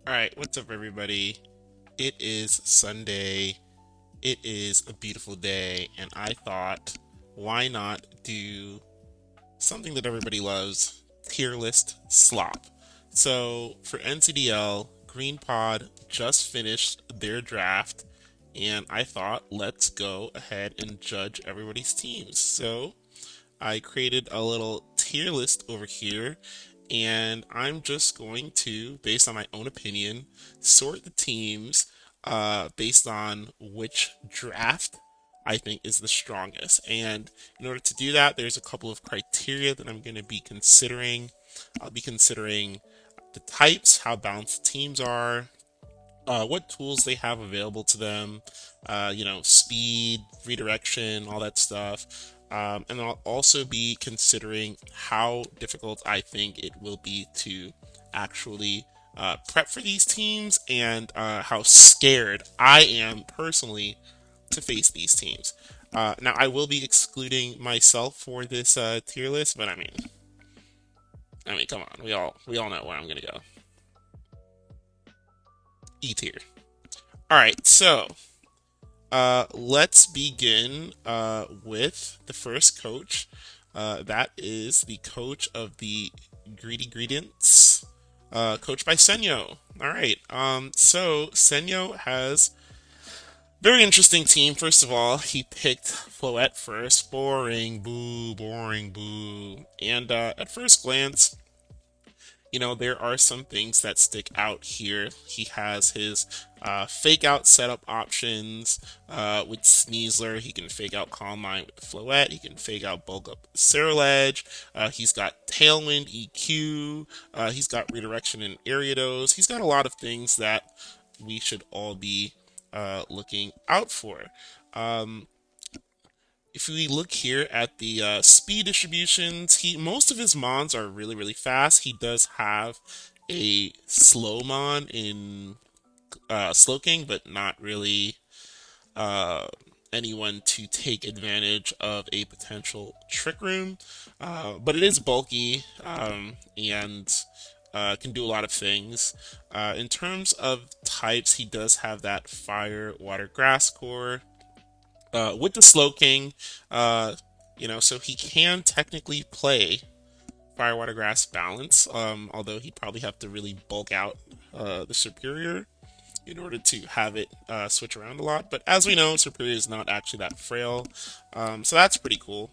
Alright, what's up, everybody? It is Sunday. It is a beautiful day, and I thought, why not do something that everybody loves, tier list slop. So, for NCDL, Green Pod just finished their draft, and I thought, let's go ahead and judge everybody's teams. So, I created a little tier list over here, and I'm just going to, based on my own opinion, sort the teams based on which draft I think is the strongest. And in order to do that, there's a couple of criteria that I'm going to be considering. I'll be considering the types, how balanced the teams are, what tools they have available to them, speed, redirection, all that stuff. And I'll also be considering how difficult I think it will be to actually prep for these teams and how scared I am personally to face these teams. Now, I will be excluding myself for this tier list, but I mean, come on, we all know where I'm gonna go. E tier. All right, so let's begin with the first coach. That is the coach of the Greedy Ingredients, coached by Senyo. All right. So Senyo has very interesting team. First of all, he picked Floette first. Boring, boo, boring, boo. And at first glance, there are some things that stick out here. He has his fake out setup options with Sneasler. He can fake out Calm Mind with Floette. He can fake out Bulk Up Cerulege. He's got Tailwind EQ. He's got Redirection and Ariados. He's got a lot of things that we should all be looking out for. Um, if we look here at the speed distributions, most of his mons are really really fast. He does have a slow mon in Slowking, but not really uh, anyone to take advantage of a potential trick room. But it is bulky and can do a lot of things. In terms of types, he does have that fire, water, grass core with the Slow King, so he can technically play Fire, Water, Grass balance, although he'd probably have to really bulk out the Superior in order to have it switch around a lot. But as we know, Superior is not actually that frail, so that's pretty cool.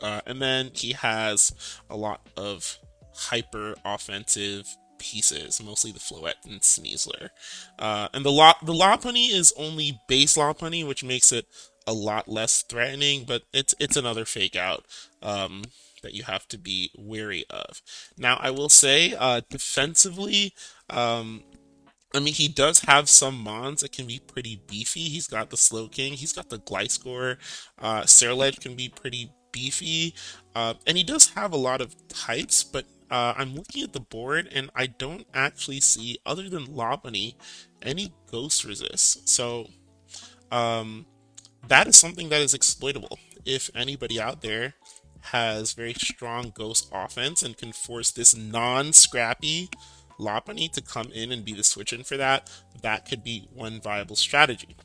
And then he has a lot of hyper offensive pieces, mostly the Floette and Sneasler. And the Lopunny is only base Lopunny, which makes it a lot less threatening, but it's another fake out that you have to be wary of. Now, I will say, defensively, he does have some mons that can be pretty beefy. He's got the Slow King, he's got the Gliscor, Cerulege can be pretty beefy, and he does have a lot of types, but I'm looking at the board and I don't actually see, other than Lopunny, any Ghost Resist. So, um, that is something that is exploitable. If anybody out there has very strong Ghost offense and can force this non-scrappy Lopunny to come in and be the switch in for that, that could be one viable strategy.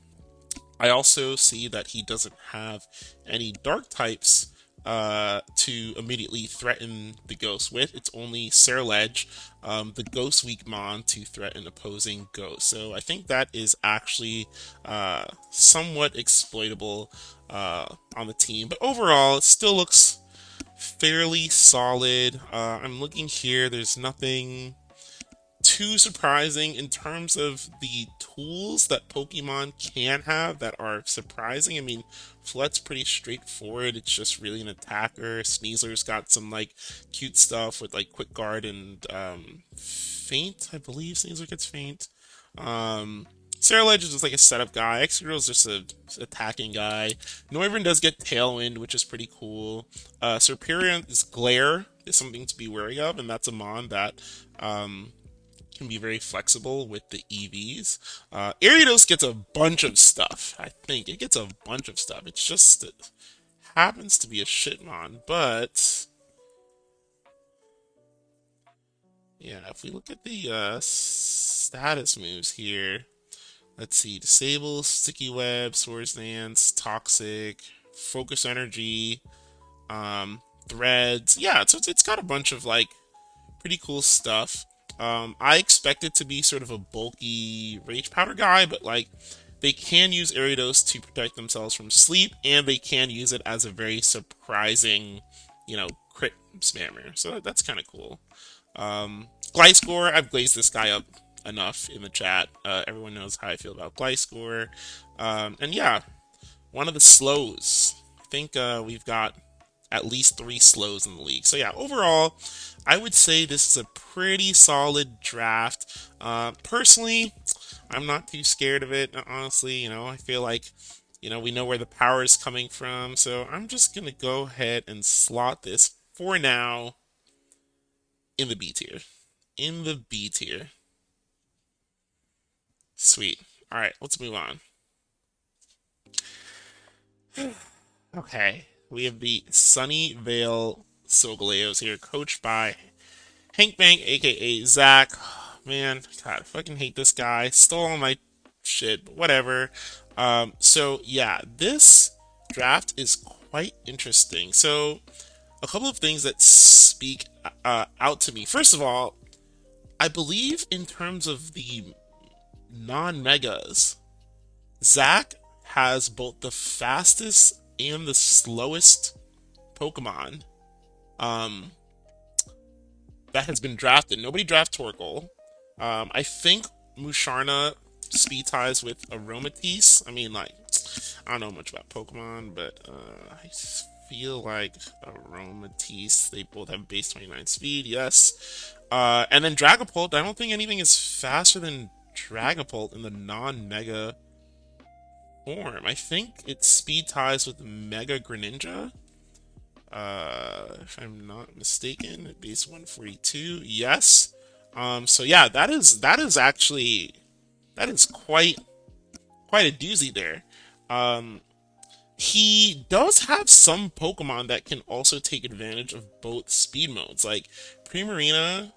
I also see that he doesn't have any dark types to immediately threaten the ghost with. It's only Cerulege, the ghost weak mon, to threaten opposing ghosts. So I think that is actually somewhat exploitable on the team. But overall, it still looks fairly solid. I'm looking here, there's nothing too surprising in terms of the tools that Pokemon can have that are surprising. I mean, Flood's pretty straightforward. It's just really an attacker. Sneasler's got some like cute stuff with like Quick Guard and Faint. I believe Sneasler gets Faint. Cerulege is just like a setup guy. Excadrill's just a attacking guy. Noivern does get Tailwind, which is pretty cool. Superior is Glare is something to be wary of, and that's a mon that can be very flexible with the EVs. Ariados gets a bunch of stuff. I think it gets a bunch of stuff. It happens to be a shitmon, but yeah, if we look at the status moves here. Let's see. Disable, Sticky Web, Swords Dance, Toxic, Focus Energy, Threads. Yeah, so it's got a bunch of like pretty cool stuff. I expect it to be sort of a bulky Rage Powder guy, but like they can use Ariados to protect themselves from sleep, and they can use it as a very surprising, crit spammer. So that's kind of cool. Gliscor, I've glazed this guy up enough in the chat. Everyone knows how I feel about Gliscor. And yeah, one of the slows. I think we've got at least 3 slows in the league. So yeah, overall, I would say this is a pretty solid draft. Personally, I'm not too scared of it, honestly. I feel like, we know where the power is coming from. So I'm just going to go ahead and slot this for now in the B tier. In the B tier. Sweet. All right, let's move on. Okay, we have the Sunnyvale Sogoleos here, coached by Hank Bank, aka Zach. Man, God, I fucking hate this guy. Stole all my shit, but whatever. So yeah, this draft is quite interesting. So, a couple of things that speak out to me. First of all, I believe in terms of the non-megas, Zach has both the fastest and the slowest Pokemon um, that has been drafted. Nobody drafted Torkoal. I think Musharna speed ties with Aromatisse. I mean, like, I don't know much about Pokemon, but I feel like Aromatisse, they both have base 29 speed, yes. And then Dragapult, I don't think anything is faster than Dragapult in the non-Mega form. I think it speed ties with Mega Greninja. If I'm not mistaken, base 142. Yes. So yeah, that is quite a doozy there. He does have some Pokemon that can also take advantage of both speed modes, like Primarina,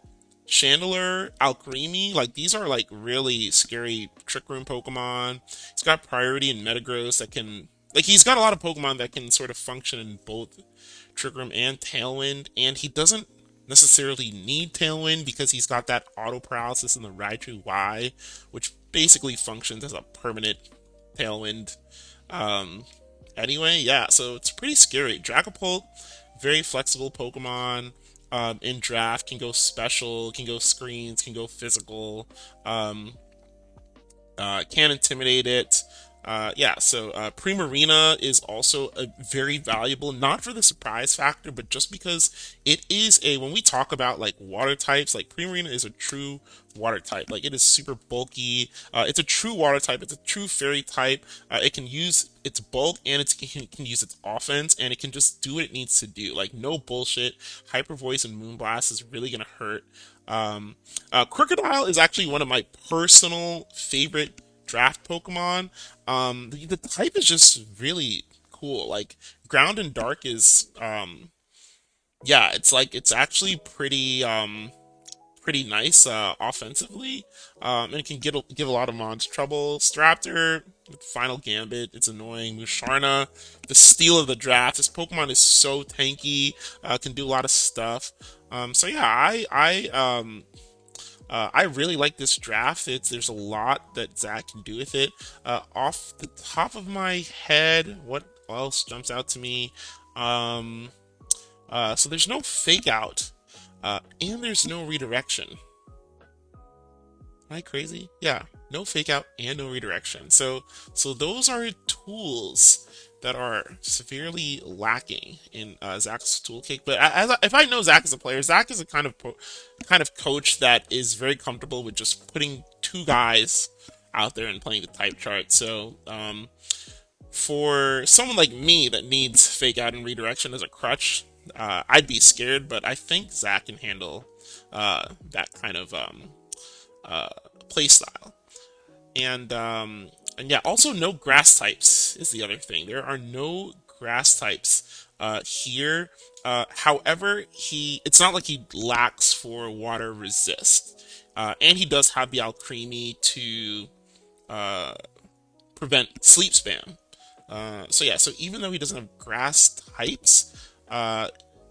Chandelure, Alcremie. Like these are like really scary Trick Room Pokemon. He's got Priority and Metagross that can, like, he's got a lot of Pokemon that can sort of function in both Trick Room and Tailwind, and he doesn't necessarily need Tailwind because he's got that auto paralysis in the Raichu Y, which basically functions as a permanent Tailwind. Anyway, yeah, so it's pretty scary. Dragapult, very flexible Pokemon. In draft, can go special, can go screens, can go physical, can intimidate it. Yeah, so Primarina is also a very valuable, not for the surprise factor, but just because it is when we talk about like water types, like Primarina is a true water type. Like it is super bulky. It's a true water type. It's a true fairy type. It can use its bulk and it can use its offense, and it can just do what it needs to do. Like no bullshit. Hyper Voice and Moonblast is really gonna hurt. Crocodile is actually one of my personal favorite draft Pokemon. The type is just really cool. Like Ground and Dark is yeah, it's actually pretty nice offensively. And it can give a lot of mons trouble. Straptor with Final Gambit, it's annoying. Musharna, the steal of the draft. This Pokemon is so tanky, can do a lot of stuff. So yeah, I really like this draft. There's a lot that Zach can do with it. Off the top of my head, what else jumps out to me? So there's no fake out, and there's no redirection. Am I crazy? Yeah, no fake out and no redirection. So those are tools that are severely lacking in Zach's toolkit. But if I know Zach as a player, Zach is a kind of coach that is very comfortable with just putting 2 guys out there and playing the type chart. So for someone like me that needs fake out and redirection as a crutch, I'd be scared. But I think Zach can handle that kind of play style. And yeah, also no grass types is the other thing. There are no grass types here. However, it's not like he lacks for water resist. And he does have the Alcremie to uh, prevent sleep spam. So yeah, so even though he doesn't have grass types,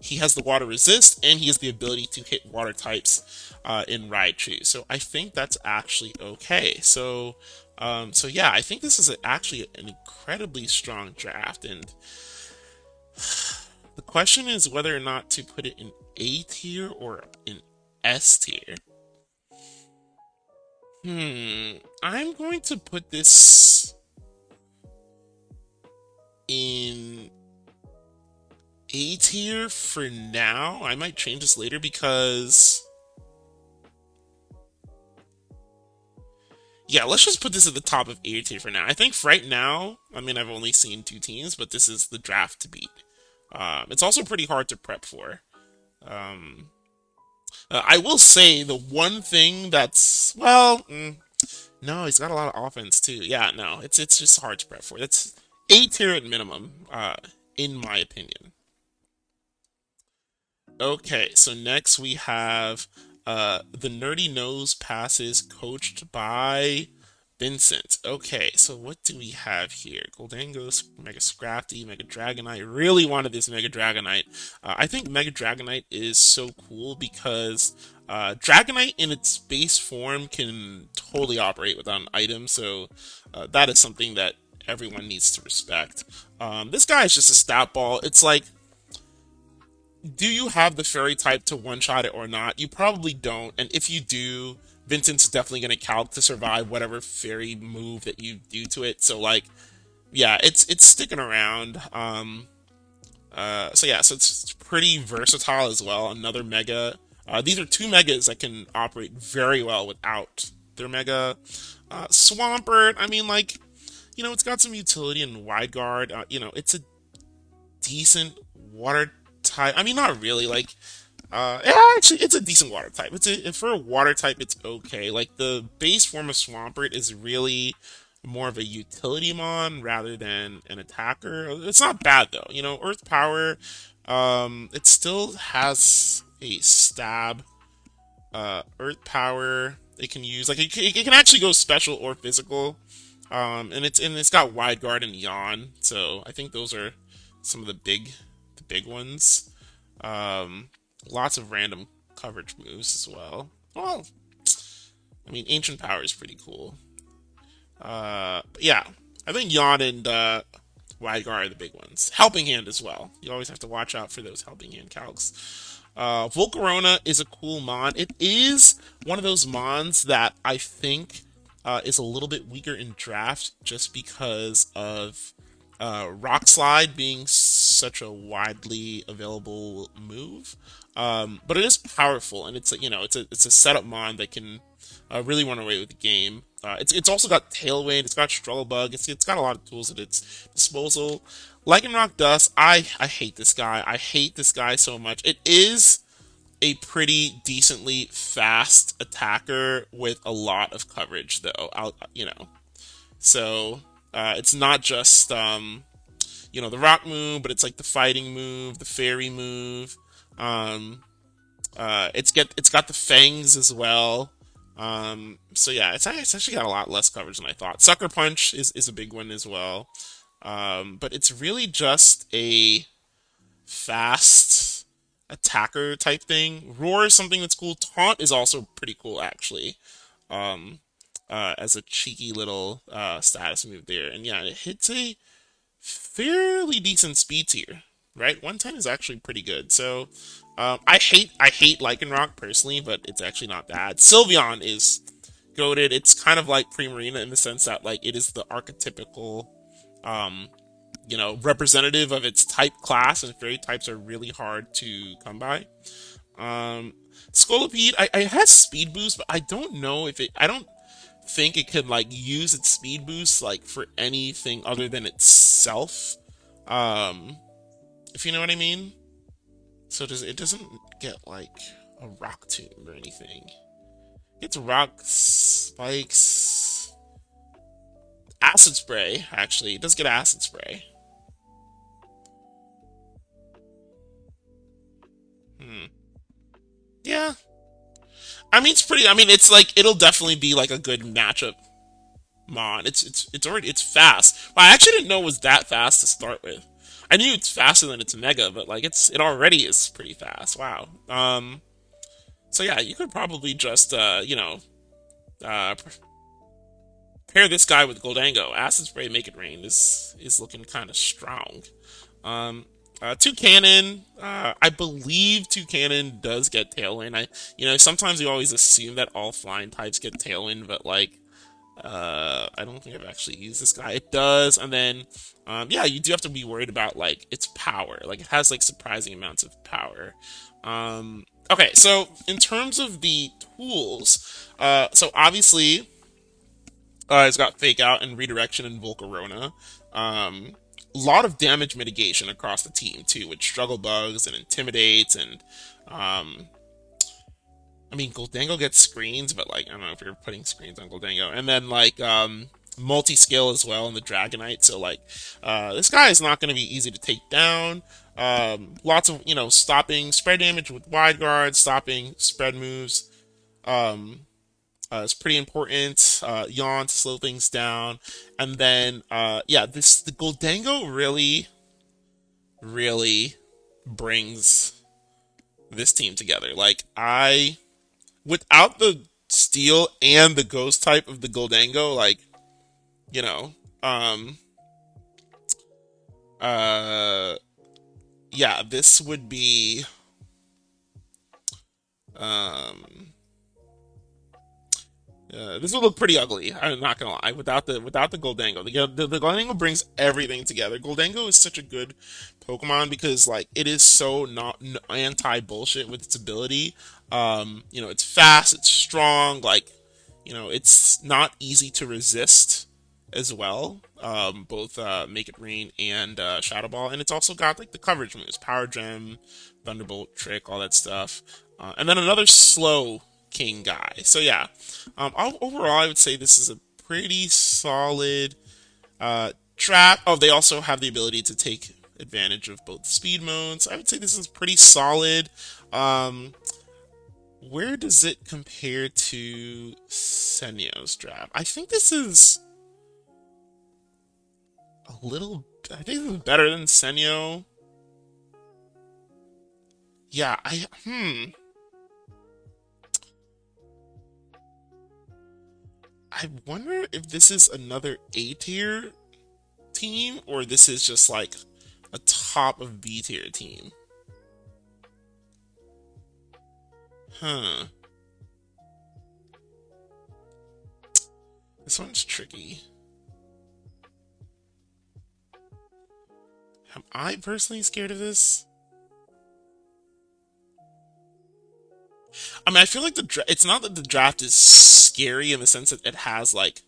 he has the water resist and he has the ability to hit water types in Raichu. So I think that's actually okay. So yeah, I think this is actually an incredibly strong draft, and the question is whether or not to put it in A tier or in S tier. I'm going to put this in A tier for now. I might change this later because yeah, let's just put this at the top of A tier for now. I think for right now, I mean, I've only seen two teams, but this is the draft to beat. It's also pretty hard to prep for. Um, I will say the one thing that's well, no, he's got a lot of offense too. Yeah, no, it's just hard to prep for. That's A tier at minimum, in my opinion. Okay, so next we have the Nerdy Nose Passes coached by Vincent. Okay, so what do we have here? Goldangos, Mega Scrafty, Mega Dragonite. Really wanted this Mega Dragonite. I think Mega Dragonite is so cool because Dragonite in its base form can totally operate without an item, so that is something that everyone needs to respect. This guy is just a stat ball. It's like, do you have the fairy type to one-shot it or not? You probably don't, and if you do, Vincent's definitely going to calc to survive whatever fairy move that you do to it. So like, yeah, it's sticking around. So yeah, so it's pretty versatile as well. Another mega. These are two megas that can operate very well without their mega. Swampert, I mean, like, it's got some utility in Wide Guard. It's a decent water type. I mean, not really. Like, yeah, actually, it's a decent water type. For a water type, it's okay. Like the base form of Swampert is really more of a utility mon rather than an attacker. It's not bad though. Earth Power. It still has a stab. Earth Power. It can use like it can actually go special or physical. And it's got Wide Guard and Yawn. So I think those are some of the big ones. Lots of random coverage moves as well. Well, I mean, Ancient Power is pretty cool. But yeah, I think Yawn and Wide Guard are the big ones. Helping Hand as well. You always have to watch out for those Helping Hand calcs. Volcarona is a cool mon. It is one of those mons that I think is a little bit weaker in draft just because of Rock Slide being such a widely available move. But it is powerful, and it's a setup mon that can really run away with the game. It's also got Tailwind, it's got Strugglebug, it's got a lot of tools at its disposal. Lycanroc Dust, I hate this guy. I hate this guy so much. It is a pretty decently fast attacker with a lot of coverage, though. So it's not just the rock move, but it's like the fighting move, the fairy move. It's got the fangs as well. So yeah, it's actually got a lot less coverage than I thought. Sucker Punch is a big one as well. But it's really just a fast attacker type thing. Roar is something that's cool. Taunt is also pretty cool actually. As a cheeky little status move there. And yeah, it hits a fairly decent speed tier, right? 110 is actually pretty good. So I hate Lycanroc personally, but it's actually not bad. Sylveon is goated. It's kind of like Primarina in the sense that like it is the archetypical representative of its type class, and fairy types are really hard to come by. Scolipede, I has speed boost, but I don't think it could like use its speed boost like for anything other than itself. If you know what I mean. So it doesn't get like a rock tomb or anything. It's rock spikes. Acid spray, actually. It does get acid spray. Yeah, I mean it's pretty. I mean it's like it'll definitely be like a good matchup mon. It's already it's fast. But I actually didn't know it was that fast to start with. I knew it's faster than its mega, but like it already is pretty fast. Wow. So yeah, you could probably just uh pair this guy with Goldango. Acid Spray, Make It Rain. This is looking kind of strong. Um, Two Cannon. I believe Two Cannon does get Tailwind. Sometimes we always assume that all flying types get Tailwind, but like, I don't think I've actually used this guy. It does, and then, yeah, you do have to be worried about like its power. Like it has like surprising amounts of power. Okay, so in terms of the tools, so obviously it's got Fake Out and Redirection and Volcarona. A lot of damage mitigation across the team too, with Struggle Bugs and Intimidate and um, I mean Goldango gets screens, but like I don't know if you're putting screens on Goldango, and then like multi skill as well in the Dragonite. So like this guy is not going to be easy to take down. Lots of stopping spread damage with wide guard, stopping spread moves. Um, it's pretty important. Yawn to slow things down, and then yeah, this the Goldango really brings this team together. Like without the steel and the ghost type of the Goldango, like you know, um, uh, yeah, this would be um this would look pretty ugly. I'm not gonna lie. Without the Goldango, the Goldango brings everything together. Goldango is such a good Pokemon because like it is so not anti bullshit with its ability. It's fast, it's strong. Like, it's not easy to resist as well. Both Make It Rain and Shadow Ball, and it's also got like the coverage moves, Power Gem, Thunderbolt, Trick, all that stuff, and then another slow King guy. So yeah, overall, I would say this is a pretty solid trap. Oh, they also have the ability to take advantage of both speed modes. I would say this is pretty solid. Um, where does it compare to Senyo's draft? I think this is a little. I think this is better than Senyo. Yeah, I wonder if this is another A tier team or this is just like a top of B tier team. Huh. This one's tricky. Am I personally scared of this? I mean, I feel like it's not that the draft is scary in the sense that it has like,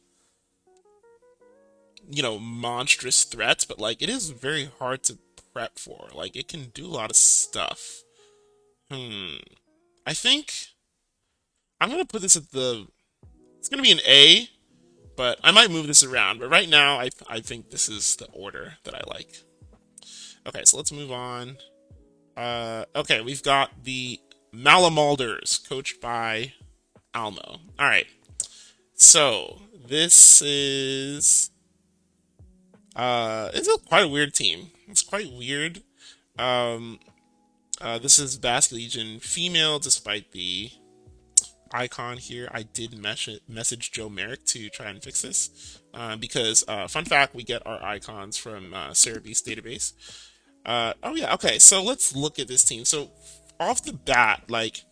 monstrous threats, but like it is very hard to prep for. Like it can do a lot of stuff. Hmm. I think I'm gonna put this at the. It's gonna be an A, but I might move this around. But right now, I think this is the order that I like. Okay, so let's move on. Okay, we've got the Malamalders, coached by Almo. All right, so this is it's quite a weird team. It's quite weird. Um, this is Basque Legion female, despite the icon here. I did message Joe Merrick to try and fix this because, fun fact, we get our icons from Cerebeast database. Oh yeah, okay. So let's look at this team. So off the bat, like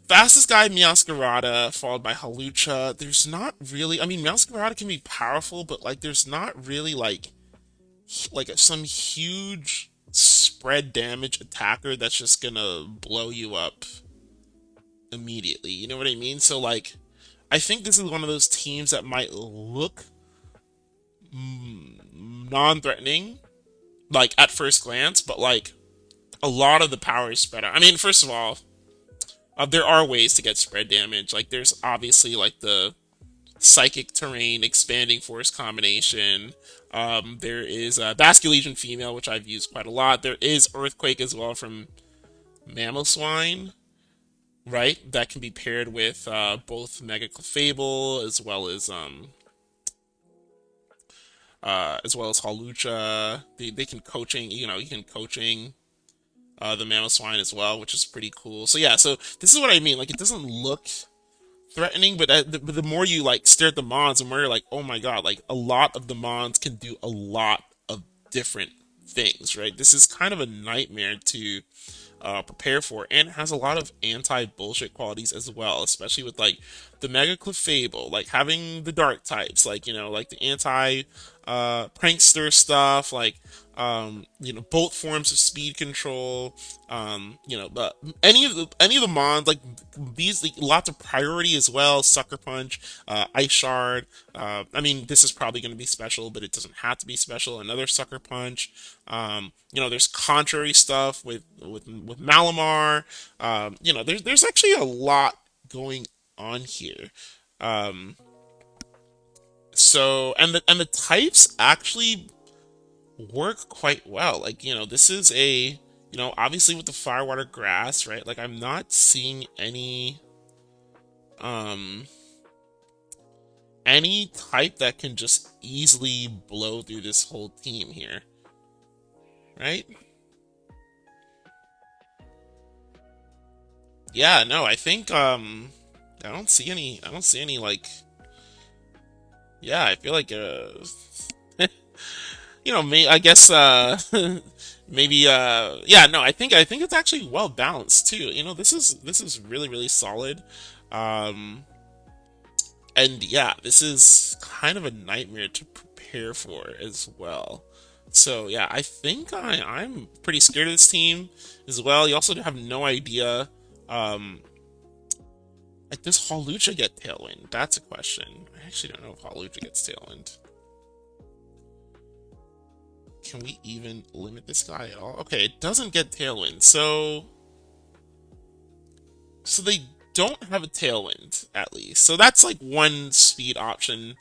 fastest guy Meowscarada, followed by Halucha. There's not really. I mean, Meowscarada can be powerful, but like, there's not really some huge spread damage attacker that's just gonna blow you up immediately. You know what I mean? So like, I think this is one of those teams that might look non-threatening, like at first glance, but like a lot of the power is spread out. I mean, first of all, there are ways to get spread damage. Like there's obviously like the psychic terrain expanding force combination. There is Basque Legion female, which I've used quite a lot. There is earthquake as well from Mamoswine, right? That can be paired with both Mega Clefable as well as Hawlucha. They can coaching, you can coaching the Mamoswine as well, which is pretty cool. So yeah, so this is what I mean. Like it doesn't look threatening, but the more you like stare at the mons, the more you're like, oh my god, like a lot of the mons can do a lot of different things, right? This is kind of a nightmare to prepare for, and it has a lot of anti-bullshit qualities as well, especially with like the Mega Clefable, like having the dark types, like like the anti prankster stuff, like both forms of speed control, but any of the mons like these like, lots of priority as well, Sucker Punch, Ice Shard. I mean, this is probably going to be special, but it doesn't have to be special. Another Sucker Punch. There's contrary stuff with Malamar. There's actually a lot going on here. Um, and the types actually work quite well. Like, this is obviously with the Firewater Grass, right? Like, I'm not seeing um, any type that can just easily blow through this whole team here, right? Yeah, no, I think, I don't see any, like, yeah, I feel like, I guess maybe yeah, no, I think it's actually well balanced too. This is really really solid. Um and yeah, this is kind of a nightmare to prepare for as well. So yeah, I think I'm pretty scared of this team as well. You also have no idea um like does Hawlucha get Tailwind? That's a question. I actually don't know if Hawlucha gets Tailwind. Can we even limit this guy at all? Okay, it doesn't get Tailwind, so they don't have a Tailwind at least. So that's like one speed option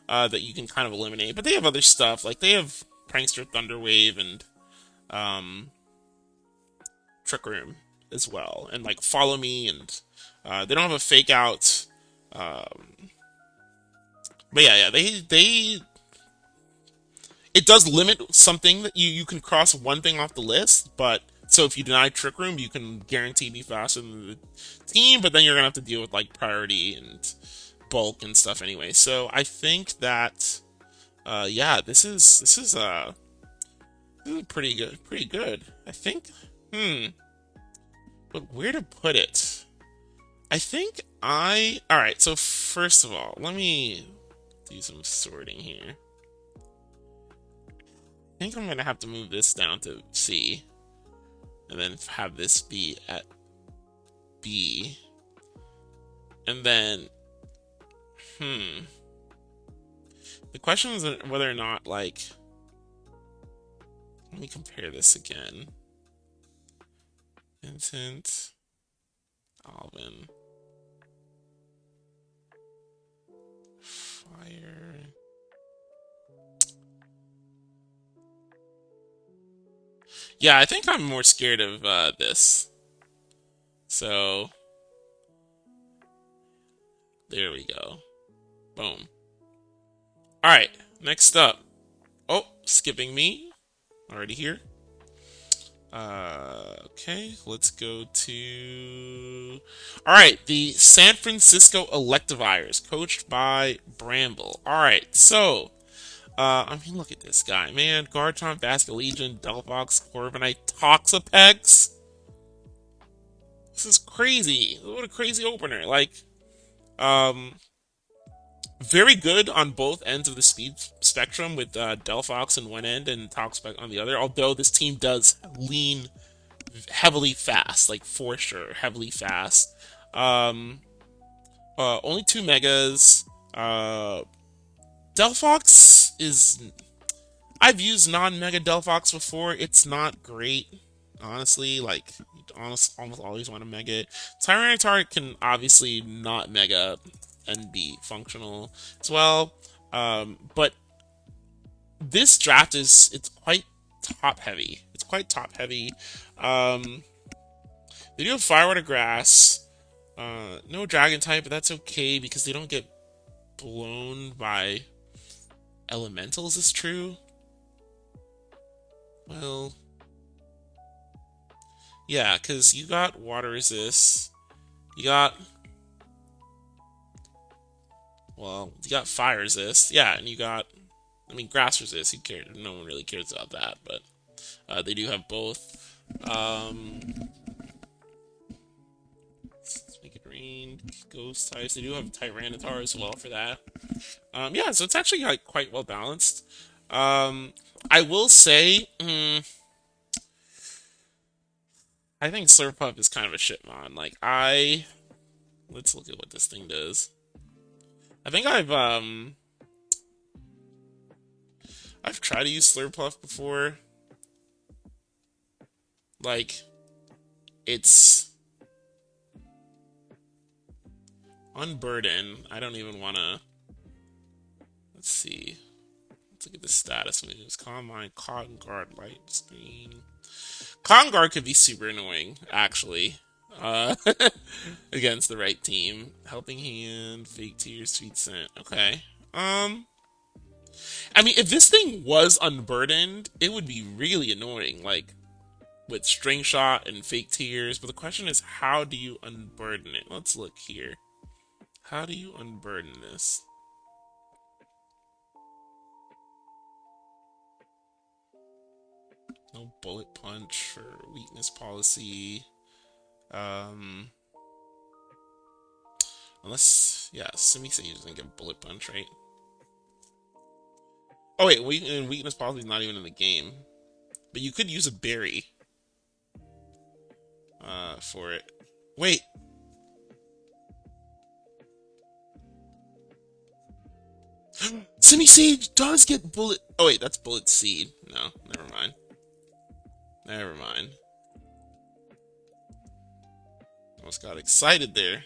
that you can kind of eliminate. But they have other stuff like they have Prankster Thunderwave and um, Trick Room as well, and like Follow Me, and they don't have a Fake Out. Um, but yeah, they it does limit something that you can cross one thing off the list, but so if you deny Trick Room, you can guarantee be faster than the team, but then you're gonna have to deal with like priority and bulk and stuff anyway. So I think that yeah, this is pretty good, pretty good. I think but where to put it? I think all right. So first of all, let me do some sorting here. I think I'm gonna have to move this down to C, and then have this be at B, and then hmm. The question is whether or not like let me compare this again. Vincent, Alvin, Fire. Yeah, I think I'm more scared of this. So there we go. Boom. All right, next up. Oh, skipping me. Already here. Okay, let's go to. All right, the San Francisco Electivires, coached by Bramble. All right, so I mean, look at this guy, man. Garchomp, Basculegion, Delphox, Corviknight, Toxapex. This is crazy. What a crazy opener. Like, um, very good on both ends of the speed spectrum with Delphox on one end and Toxapex on the other. Although this team does lean heavily fast, like for sure, heavily fast. Um, only two megas. Delphox is. I've used non-mega Delphox before. It's not great, honestly. Like, almost always want to mega it. Tyranitar can obviously not mega and be functional as well. But this draft it's quite top heavy. It's quite top heavy. Um, They do have fire, water, grass. No dragon type, but that's okay because they don't get blown by elementals. Is true. Well, yeah, because you got water resist. You got you got fire resist. Yeah, and you got I mean grass resist. Who cares? No one really cares about that, but they do have both. Um, let's make it rain. Ghost types. They do have Tyranitar as well for that. Yeah, so it's actually like quite well balanced. I will say, I think Slurpuff is kind of a shit mon. Let's look at what this thing does. I think I've tried to use Slurpuff before. Like, it's Unburden. I don't even wanna. Let's see. Let's look at the status moves. Calm Mind, Cotton Guard, Light Screen. Cotton Guard could be super annoying, actually. Uh, against the right team. Helping Hand, Fake Tears, Sweet Scent. Okay. I mean, if this thing was unburdened, it would be really annoying, like with String Shot and Fake Tears. But the question is, how do you unburden it? Let's look here. How do you unburden this? No bullet punch or weakness policy. Um, unless, yeah, Simi Sage doesn't get bullet punch, right? Oh wait, weakness policy is not even in the game, but you could use a berry for it. Wait, Simi Sage does get bullet. Oh wait, that's bullet seed. No, never mind. Never mind. Almost got excited there.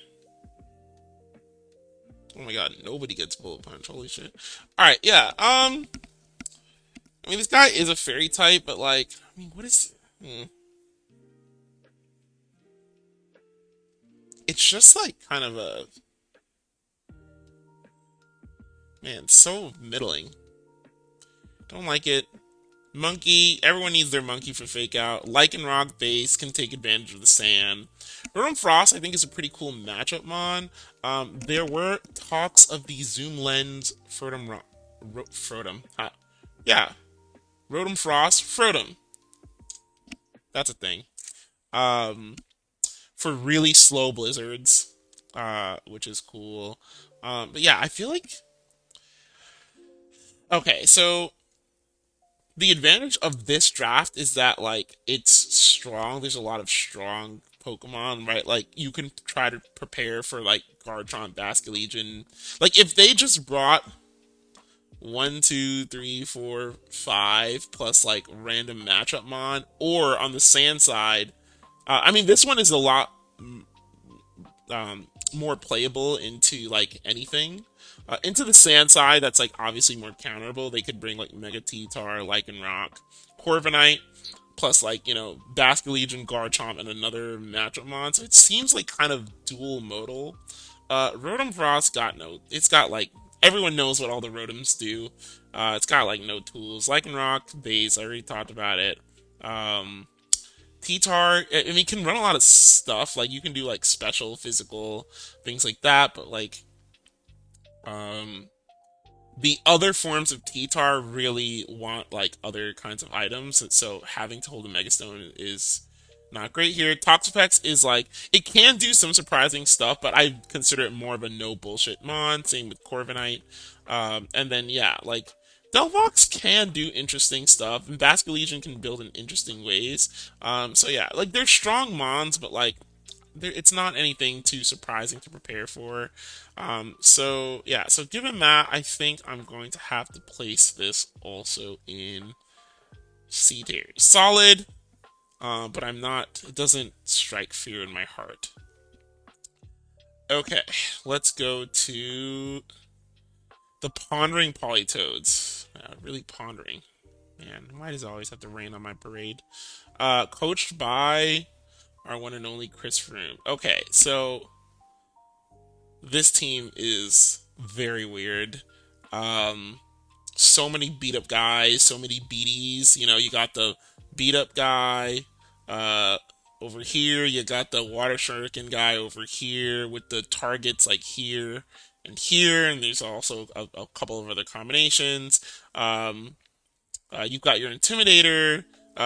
Oh my god, nobody gets bullet punch. Holy shit. Alright, yeah. I mean, this guy is a fairy type, but like, I mean, what is. It's just like kind of a. Man, so middling. Don't like it. Monkey, everyone needs their monkey for fake out. Lycanroc base can take advantage of the sand. Rotom Frost, I think, is a pretty cool matchup mon. There were talks of the Zoom Lens Frotum. Yeah, Rotom Frost, Frotum. That's a thing. Um, for really slow blizzards, which is cool. But yeah, I feel like okay, so the advantage of this draft is that like it's strong. There's a lot of strong Pokemon, right? Like you can try to prepare for like Garchomp, Basculegion. Like if they just brought one, two, three, four, five plus like random matchup mon, or on the sand side, I mean this one is a lot more playable into like anything. Into the sand side, that's like obviously more counterable. They could bring like Mega T-Tar, Lycanroc, Corviknight, plus like Basculegion, Garchomp, and another matchup mon. So it seems like kind of dual modal. Rotom Frost got no. It's got like everyone knows what all the Rotoms do. It's got like no tools. Lycanroc, base. I already talked about it. Um, T-Tar, I mean, can run a lot of stuff. Like you can do like special physical things like that, but like um the other forms of T-Tar really want like other kinds of items, so having to hold a Megastone is not great here. Toxapex is like it can do some surprising stuff, but I consider it more of a no bullshit mon. Same with Corviknight, and then yeah, like Delphox can do interesting stuff, and Basculegion can build in interesting ways. So yeah, like they're strong mons, but like it's not anything too surprising to prepare for. So yeah, so given that, I think I'm going to have to place this also in C tier. Solid, but I'm not. It doesn't strike fear in my heart. Okay, let's go to the pondering Polytoads. Really pondering. Man, why does it always have to rain on my parade? Coached by Our one and only Chris Froome. Okay, so this team is very weird. Um, so many beat up guys, so many beaties. You know, you got the beat up guy uh, over here. You got the water shuriken guy over here with the targets like here and here, and there's also a couple of other combinations. Um, you've got your Intimidator.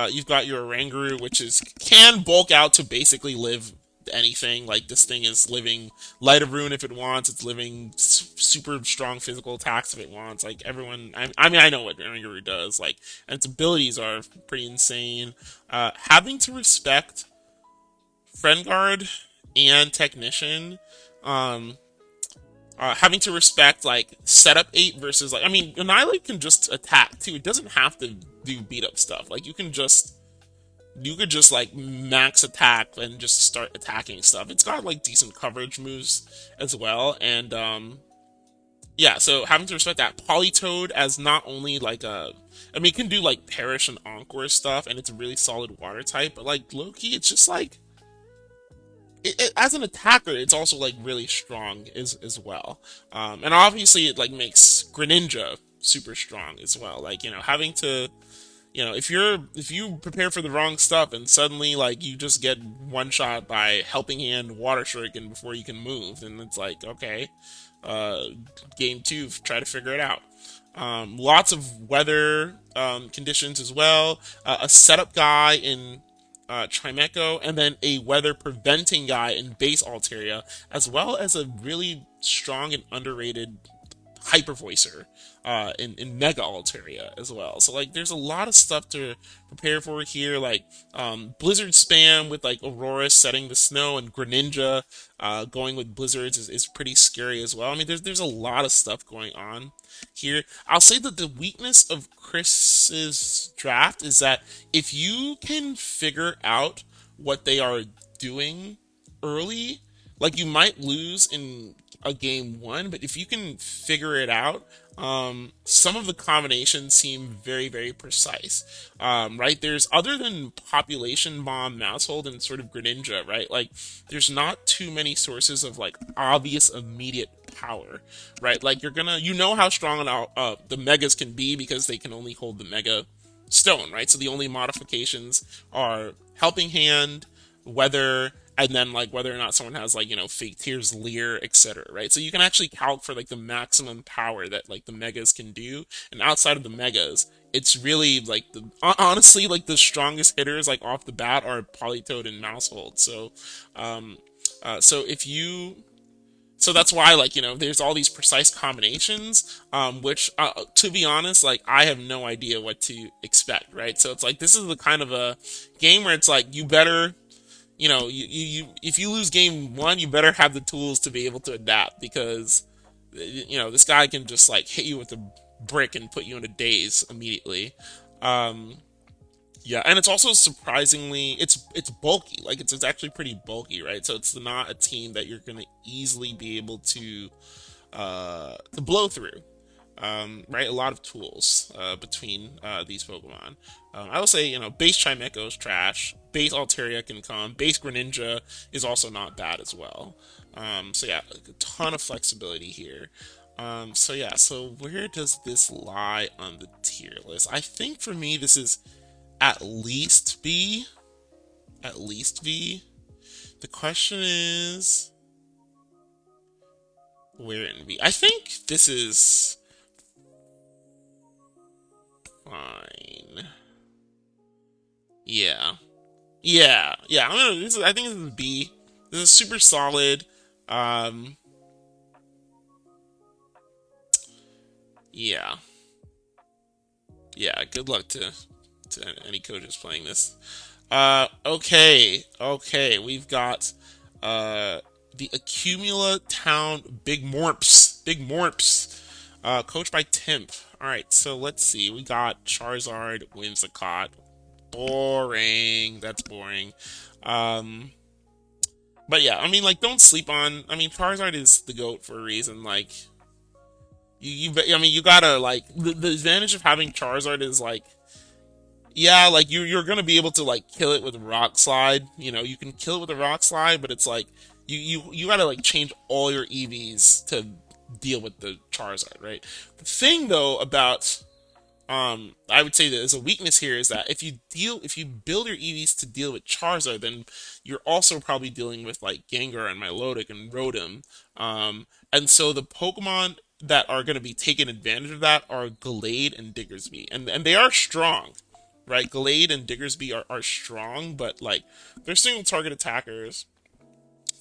You've got your Oranguru, which is can bulk out to basically live anything. Like this thing is living Light of Ruin if it wants. It's living super strong physical attacks if it wants. Like everyone, I mean, I know what Oranguru does. Like, and its abilities are pretty insane. Having to respect Friend Guard and Technician. Um, Having to respect like setup 8 versus like I mean Annihilate can just attack too. It doesn't have to do beat up stuff. Like you could just like max attack and just start attacking stuff. It's got like decent coverage moves as well, and yeah. So having to respect that Polytoad as not only like a I mean it can do like Perish and Encore stuff, and it's a really solid water type, but like low key it's just like as an attacker, it's also like really strong as well. And obviously, it like makes Greninja super strong as well. Like having to if you prepare for the wrong stuff and suddenly like you just get one shot by helping hand Water Shuriken before you can move, then it's like okay, uh, game two, try to figure it out. Lots of weather conditions as well. A setup guy in Chimecho, and then a weather preventing guy in base Altaria, as well as a really strong and underrated hyper voicer in Mega Altaria as well. So like there's a lot of stuff to prepare for here, like Blizzard spam with like Aurora setting the snow and Greninja going with Blizzards is pretty scary as well. I mean there's a lot of stuff going on here. I'll say that the weakness of Chris's draft is that if you can figure out what they are doing early, like you might lose in a game one, but if you can figure it out, some of the combinations seem very, very precise. Right? There's other than population bomb, Mousehold, and sort of Greninja, right? Like, there's not too many sources of like obvious immediate power, right? Like you know how strong the megas can be because they can only hold the mega stone, right? So the only modifications are helping hand, weather, and then like whether or not someone has like fake tears, leer, etc. Right? So you can actually calc for like the maximum power that like the megas can do, and outside of the megas, it's really like honestly like the strongest hitters like off the bat are Polytoad and Mousehold. So, so if you so that's why there's all these precise combinations which to be honest like I have no idea what to expect, right? So it's like this is the kind of a game where it's like you better if you lose game one you better have the tools to be able to adapt because this guy can just like hit you with a brick and put you in a daze immediately. um yeah, and it's also surprisingly it's bulky. Like it's actually pretty bulky, right? So it's not a team that you're gonna easily be able to blow through. Right, a lot of tools between these Pokemon. I will say, base Chimecho is trash. Base Altaria can come. Base Greninja is also not bad as well. So yeah, a ton of flexibility here. So yeah, so where does this lie on the tier list? I think for me this is at least B. At least B. The question is where in B? I think this is fine. Yeah. Yeah. I think this is B. This is super solid. Um, yeah. Yeah, good luck to any coaches playing this. Okay. We've got the Accumula Town Big Morps, coached by Timp. All right, so let's see. We got Charizard, Whimsicott. Boring. That's boring. Um, but yeah, I mean, like, don't sleep on. I mean, Charizard is the goat for a reason. Like, I mean, you gotta like the advantage of having Charizard is like Yeah, like you're gonna be able to like kill it with rock slide. You know, you can kill it with a rock slide, but it's like you gotta like change all your EVs to deal with the Charizard, right? The thing though about I would say that as a weakness here is that if you build your EVs to deal with Charizard, then you're also probably dealing with like Gengar and Milotic and Rotom. And so the Pokemon that are going to be taking advantage of that are Gallade and Diggersby, and they are strong, right? Gallade and Diggersby are strong, but like they're single target attackers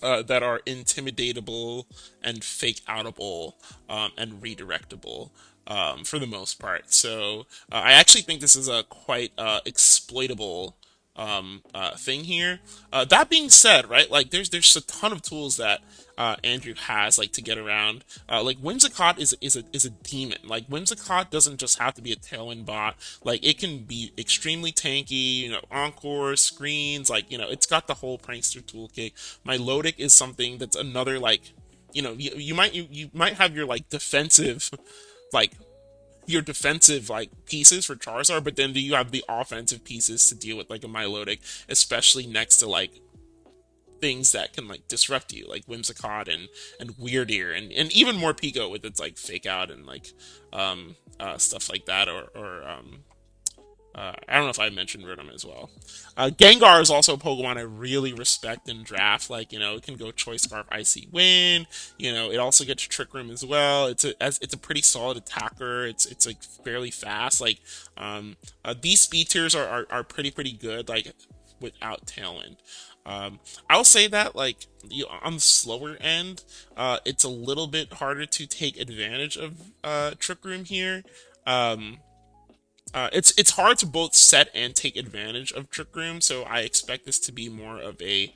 that are intimidatable and fake outable and redirectable for the most part. So I actually think this is a quite exploitable thing here. That being said, right, like there's a ton of tools that Andrew has like to get around. Like Whimsicott is a demon. Like Whimsicott doesn't just have to be a tailwind bot. Like it can be extremely tanky. You know, encore screens. Like you know, it's got the whole prankster toolkit. Milotic is something that's another like you know you might have your like defensive like your defensive like pieces for Charizard, but then do you have the offensive pieces to deal with like a Milotic, especially next to like things that can like disrupt you, like Whimsicott and Weird Ear, and even more Pico with its like fake out and like stuff like that, or I don't know if I mentioned Rotom as well. Gengar is also a Pokemon I really respect in draft. Like, you know, it can go Choice Scarf, Icy Wind. You know, it also gets Trick Room as well. It's a pretty solid attacker. It's like fairly fast. Like, these speed tiers are pretty good. Like, without Tailwind. I'll say that like on the slower end, it's a little bit harder to take advantage of Trick Room here. Um, it's hard to both set and take advantage of Trick Room, so I expect this to be more of a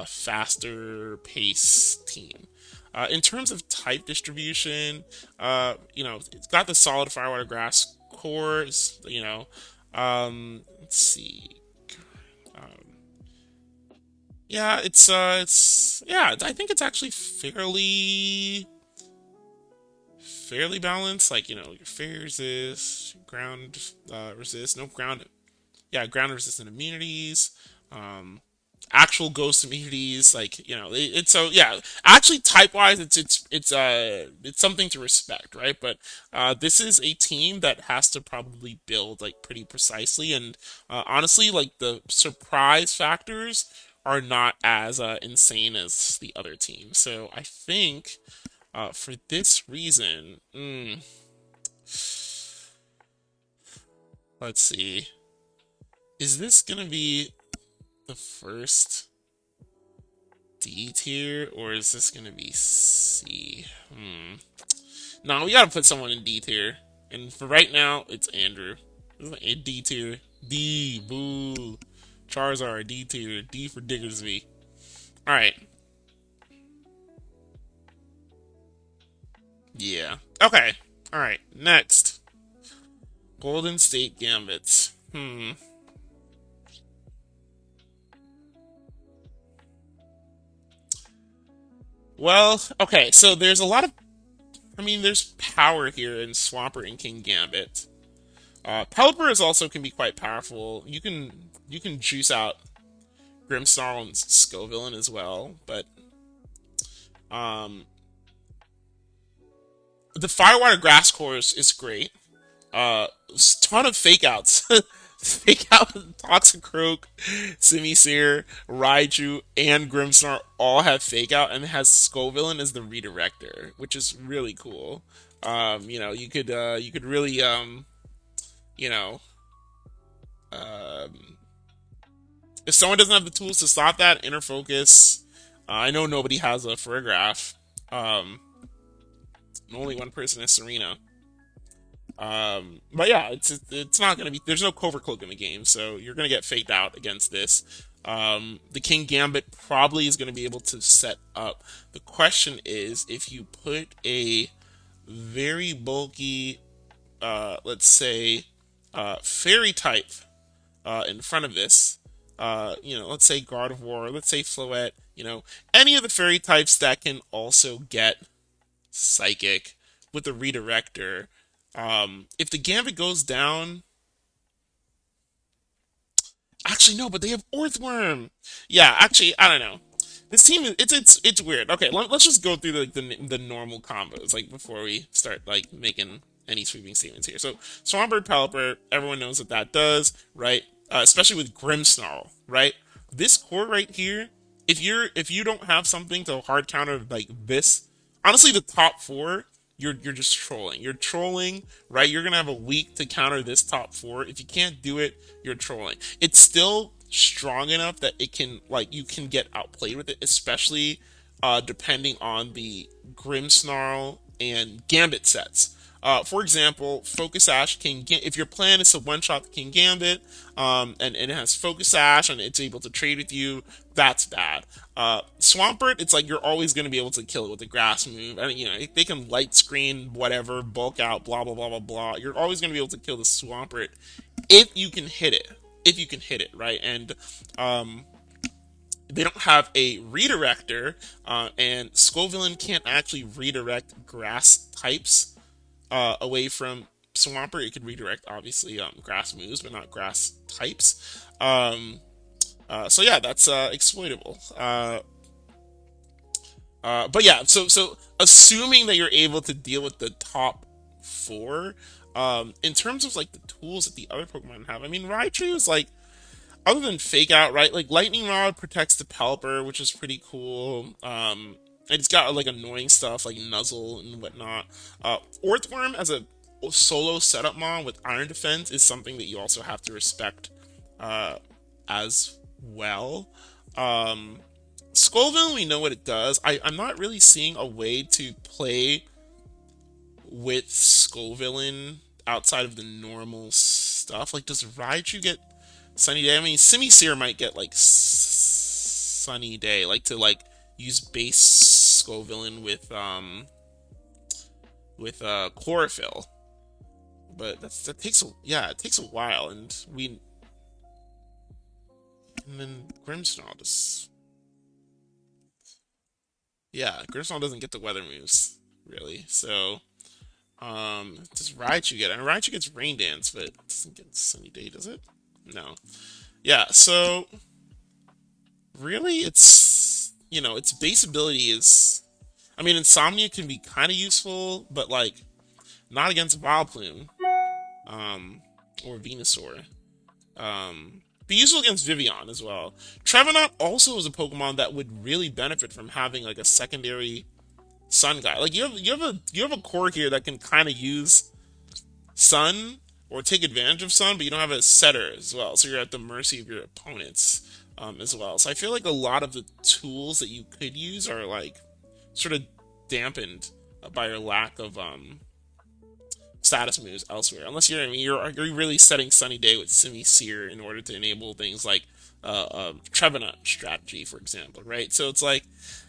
faster pace team. In terms of type distribution, you know, it's got the solid Firewater Grass cores. You know, let's see. Yeah, it's yeah. I think it's actually fairly balanced. Like you know, your fair resist, ground resist, no ground yeah, ground resistant immunities, um, actual ghost immunities, like you know, it's so yeah. Actually, type wise, it's something to respect, right? But this is a team that has to probably build like pretty precisely, and honestly, like the surprise factors are not as insane as the other team. So I think for this reason, let's see, is this gonna be the first D tier, or is this gonna be C? No, we gotta put someone in D tier. And for right now, it's Andrew. This is a D tier. D, boo. Charizard, D tier. D for Diggersby. Alright. Yeah. Okay. Alright. Next. Golden State Gambits. Well, okay, so there's a lot of. I mean, there's power here in Swampert and King Gambit. Pelipper is also can be quite powerful. You can juice out Grimmsnarl and Scovillain as well, but um, the Firewater Grass Course is great. Ton of fake outs. Fake out Toxicroak, Simisear, Raiju, and Grimmsnarl all have fake out, and it has Scovillain as the redirector, which is really cool. You know, you could really you know, um, if someone doesn't have the tools to stop that, inner focus. I know nobody has a Farigiraf. Um, only one person is Serena. But yeah, it's not gonna be. There's no Covert Cloak in the game, so you're gonna get faked out against this. The King Gambit probably is gonna be able to set up. The question is if you put a very bulky, let's say, fairy type in front of this. You know, let's say Guard of War, let's say Floette, you know, any of the fairy types that can also get Psychic with the redirector. If the Gambit goes down, Actually, no, but they have Earthworm. Yeah, actually, I don't know. This team is it's weird. Okay, let's just go through the normal combos like before we start like making any sweeping statements here. So Swampert Pelipper, everyone knows what that does, right? Especially with Grimmsnarl, right? This core right here, if you don't have something to hard counter like this, honestly, the top four, you're just trolling. You're trolling, right? You're gonna have a week to counter this top four. If you can't do it, you're trolling. It's still strong enough that it can like you can get outplayed with it, especially depending on the Grimmsnarl and Gambit sets. For example, Focus Ash can get if your plan is to one-shot the King Gambit, and it has Focus Ash and it's able to trade with you. That's bad. Swampert, it's like you're always going to be able to kill it with the grass move. And you know they can light screen, whatever, bulk out, blah blah blah blah blah. You're always going to be able to kill the Swampert if you can hit it. If you can hit it, right? And they don't have a redirector, and Scovillain can't actually redirect grass types away from Swampert. It could redirect, obviously, grass moves, but not grass types. So yeah, that's exploitable. But yeah, so assuming that you're able to deal with the top four, in terms of like the tools that the other Pokemon have, I mean, Raichu is like other than Fake Out, right? Like Lightning Rod protects the Pelipper, which is pretty cool. And it's got like annoying stuff like Nuzzle and whatnot. Earthworm as a solo setup mon with Iron Defense is something that you also have to respect uh, as well. Um, Scoville, we know what it does. I'm not really seeing a way to play with Scovillain outside of the normal stuff. Like, does Raichu get Sunny Day? I mean, Simisear might get like Sunny Day, like to like use base Scovillain with chlorophyll. But that takes a yeah, it takes a while, and then Grimmsnarl just yeah, Grimmsnarl doesn't get the weather moves really, so. Does Raichu get it? And Raichu gets Rain Dance, but it doesn't get Sunny Day, does it? No. Yeah, so really it's its base ability is I mean Insomnia can be kinda useful, but like not against Vileplume, or Venusaur. Be useful against Vivian as well. Trevenant also is a Pokemon that would really benefit from having like a secondary Sun guy. Like you have a core here that can kind of use Sun or take advantage of Sun, but you don't have a setter as well, so you're at the mercy of your opponents as well. So I feel like a lot of the tools that you could use are like sort of dampened by your lack of status moves elsewhere. Unless you're really setting Sunny Day with Simisear in order to enable things like Trevenant strategy, for example, right? So it's like,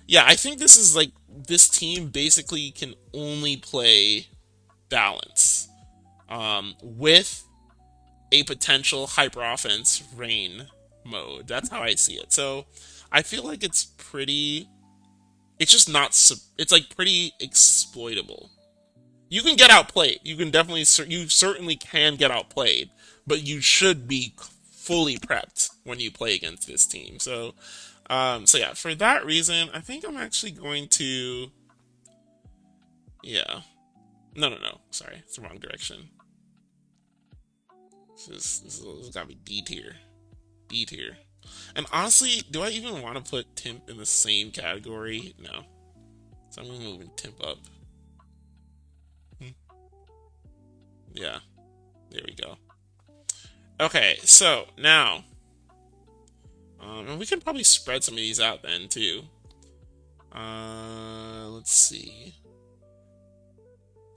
yeah, I think this is like this team basically can only play balance with a potential hyper offense rain mode. That's how I see it. So I feel like it's pretty. It's just not. It's like pretty exploitable. You can get outplayed. You can definitely. You certainly can get outplayed, but you should be fully prepped when you play against this team. So, so yeah, for that reason, I think I'm actually going to. Yeah. No, no, no. Sorry, it's the wrong direction. This has got to be D tier. D tier. And honestly, do I even want to put Timp in the same category? No. So I'm moving Timp up. Yeah. There we go. Okay, so now. And we can probably spread some of these out then, too. Let's see.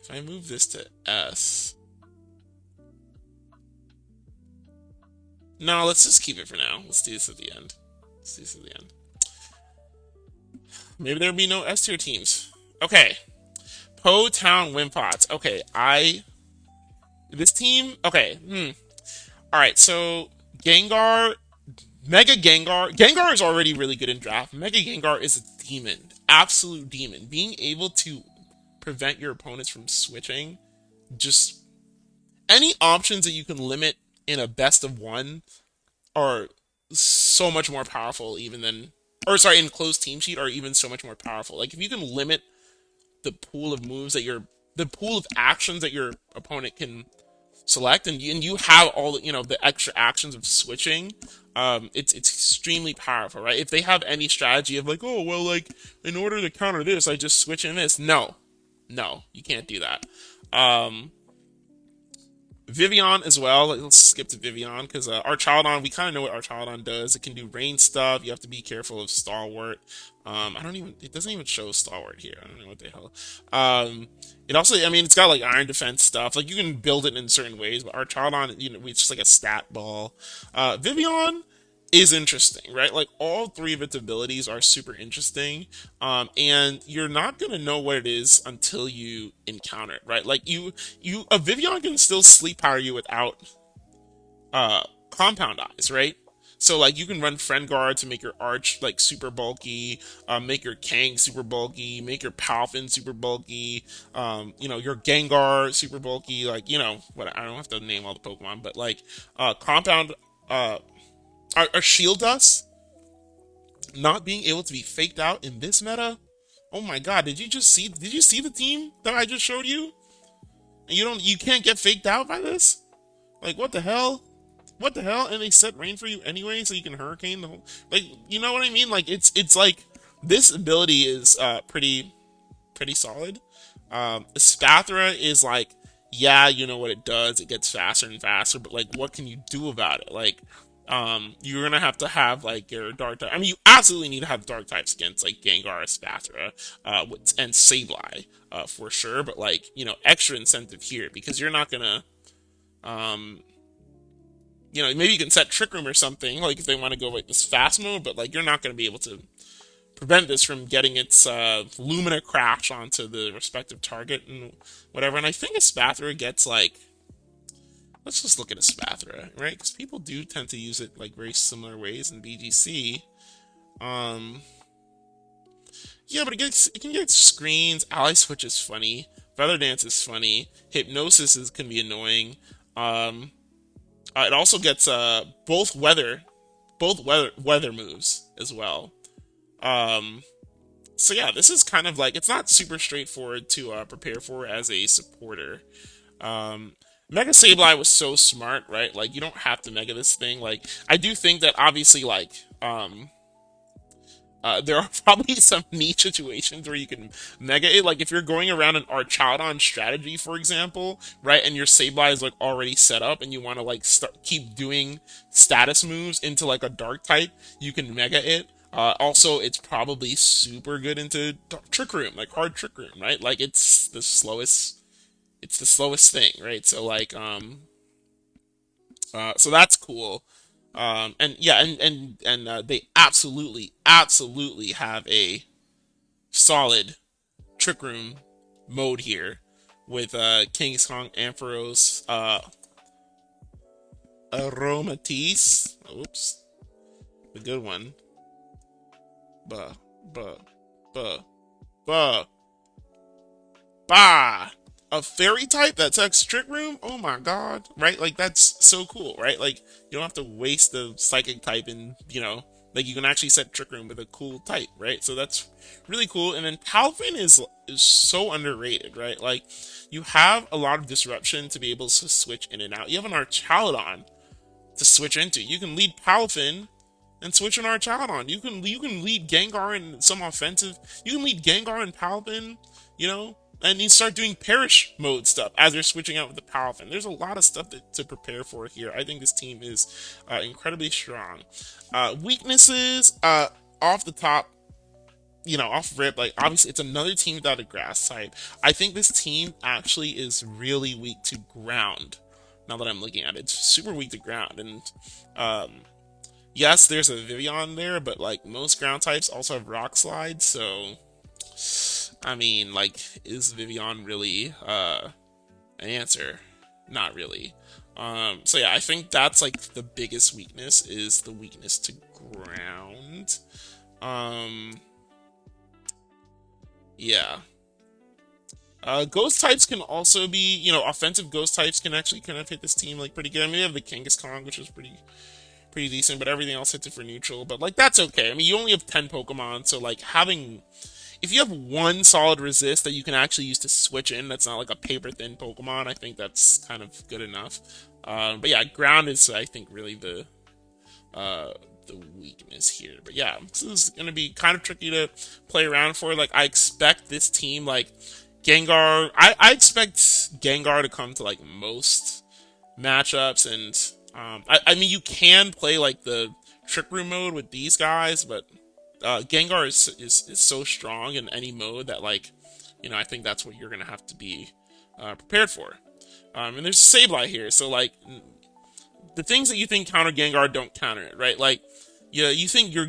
If I move this to S. No, let's just keep it for now. Let's do this at the end. Let's do this at the end. Maybe there'll be no S tier teams. Okay. Po Town Wimpots. Okay, this team. Okay. Alright, so Gengar. Mega Gengar. Gengar is already really good in draft. Mega Gengar is a demon. Absolute demon. Being able to prevent your opponents from switching. Just any options that you can limit in a best of one are so much more powerful even than, or sorry, in closed team sheet are even so much more powerful. Like if you can limit the pool of moves that the pool of actions that your opponent can select, and you have all the the extra actions of switching, it's extremely powerful, right? If they have any strategy of like, oh well, like in order to counter this, I just switch in this. No, no, you can't do that. Um, Vivian as well. Let's skip to Vivian because Archaladon, we kind of know what Archaladon does. It can do rain stuff. You have to be careful of Stalwart. I don't even. It doesn't even show Stalwart here. I don't know what the hell. It also, I mean, it's got like Iron Defense stuff. Like you can build it in certain ways, but Archaladon, it's just like a stat ball. Vivian is interesting, right? Like all three of its abilities are super interesting, and you're not gonna know what it is until you encounter it, right? Like a Vivian can still sleep power you without uh, compound eyes, right? So like you can run friend guard to make your arch like super bulky, make your Kang super bulky, make your Palfin super bulky, your Gengar super bulky, like what I don't have to name all the Pokemon, but like compound uh our shield dust not being able to be faked out in this meta. Oh my god, did you see the team that I just showed you? And you can't get faked out by this? Like what the hell? What the hell? And they set rain for you anyway so you can hurricane the whole, like you know what I mean? Like it's like this ability is pretty solid. Spathra is like, yeah, you know what it does. It gets faster and faster, but like, what can you do about it? Like, you're gonna have to have like your dark type. I mean, you absolutely need to have dark types against like Gengar, Spathra, and Sableye, for sure. But like, extra incentive here because you're not gonna, um, maybe you can set Trick Room or something, like if they want to go like this fast mode, but like you're not gonna be able to prevent this from getting its Lumina crash onto the respective target and whatever. And I think a Spathra gets like, let's just look at a Spathra, right? Because people do tend to use it like very similar ways in BGC. Um, yeah, but it can get screens. Ally Switch is funny. Feather Dance is funny. Hypnosis can be annoying. Um, it also gets both weather moves as well. Um, so yeah, this is kind of like it's not super straightforward to prepare for as a supporter. Um, Mega Sableye was so smart, right? Like you don't have to mega this thing. Like I do think that obviously like there are probably some niche situations where you can mega it. Like if you're going around an Archaladon strategy, for example, right, and your Sableye is like already set up, and you want to like keep doing status moves into like a Dark type, you can mega it. Also, it's probably super good into Trick Room, like hard Trick Room, right? Like it's the slowest. It's the slowest thing, right? So like so that's cool. And yeah, and they absolutely have a solid Trick Room mode here with King Kong Ampharos Aromatisse. Oops, the good one. Buh, buh, buh, buh, bah. A fairy type that attacks Trick Room? Oh my god. Right? Like, that's so cool, right? Like, you don't have to waste the psychic type and, like, you can actually set Trick Room with a cool type, right? So that's really cool. And then Palfin is so underrated, right? Like, you have a lot of disruption to be able to switch in and out. You have an Archaladon to switch into. You can lead Palfin and switch an Archaladon. You can lead Gengar in some offensive. You can lead Gengar and Palpin, and you start doing Perish mode stuff as you're switching out with the Palpin. There's a lot of stuff to prepare for here. I think this team is incredibly strong. Weaknesses, off the top, off rip, like obviously it's another team without a grass type. I think this team actually is really weak to ground. Now that I'm looking at it, it's super weak to ground, and yes, there's a Vivian there, but like most ground types also have Rock Slide, so I mean, like, is Vivian really an answer? Not really. So yeah, I think that's like the biggest weakness is the weakness to ground. Yeah. Ghost types can also be, offensive ghost types can actually kind of hit this team like pretty good. I mean, we have the Kangaskhan, which is pretty pretty decent, but everything else hits it for neutral. But like that's okay. I mean, you only have 10 Pokemon, so like having if you have one solid resist that you can actually use to switch in, that's not like a paper thin Pokemon. I think that's kind of good enough. But yeah, ground is I think really uh, the weakness here. But yeah, this is gonna be kind of tricky to play around for. Like I expect this team like Gengar. I expect Gengar to come to like most matchups, and I mean you can play like the Trick Room mode with these guys, but Gengar is so strong in any mode that like I think that's what you're gonna have to be prepared for. And there's a Sableye here, so like the things that you think counter Gengar don't counter it, right? Like yeah, you think your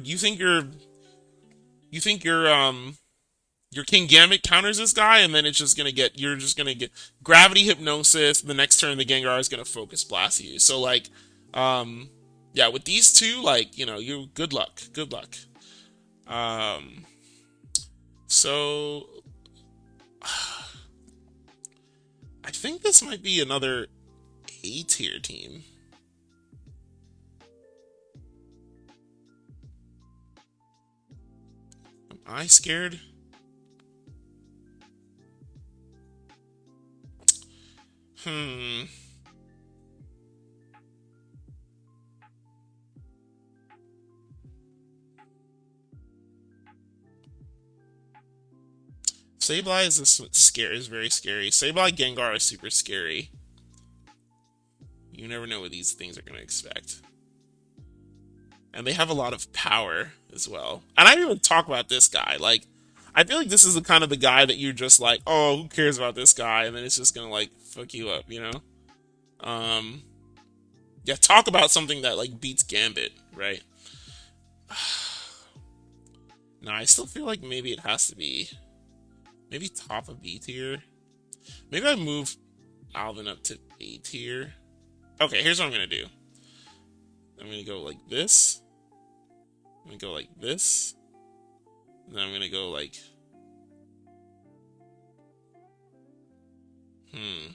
King Gambit counters this guy, and then you're just gonna get Gravity Hypnosis. The next turn, the Gengar is gonna Focus Blast you. So like, yeah, with these two, like you good luck, good luck. Um, so I think this might be another A tier team. Am I scared? Hmm. Sableye is very scary. Sableye Gengar is super scary. You never know what these things are gonna expect. And they have a lot of power as well. And I didn't even talk about this guy. Like, I feel like this is the kind of the guy that you're just like, oh, who cares about this guy? And then it's just gonna like fuck you up, you know? Um, yeah, talk about something that like beats Gambit, right? No, I still feel like maybe it has to be maybe top of B tier. Maybe I move Alvin up to A tier. Okay, here's what I'm gonna do. I'm gonna go like this. I'm gonna go like this. And then I'm gonna go like hmm.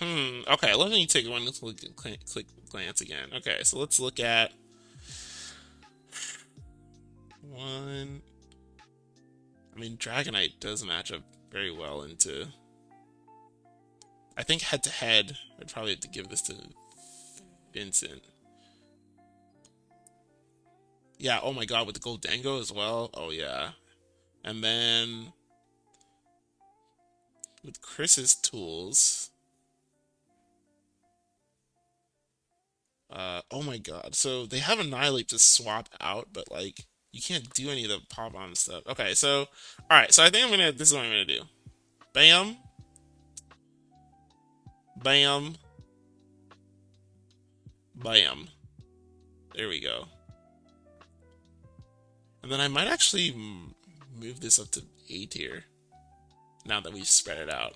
Hmm. Okay, let me take one. Let's look, click glance again. Okay, so let's look at one. I mean, Dragonite does match up very well into. I think head to head, I'd probably have to give this to Vincent. Yeah, oh my god, with the Goldango as well. Oh yeah. And then with Chris's tools. Oh my god. So they have Annihilate to swap out, but like you can't do any of the pop on stuff. Okay, so alright, so I think this is what I'm gonna do. Bam, bam, bam. There we go. And then I might actually move this up to A tier now that we've spread it out.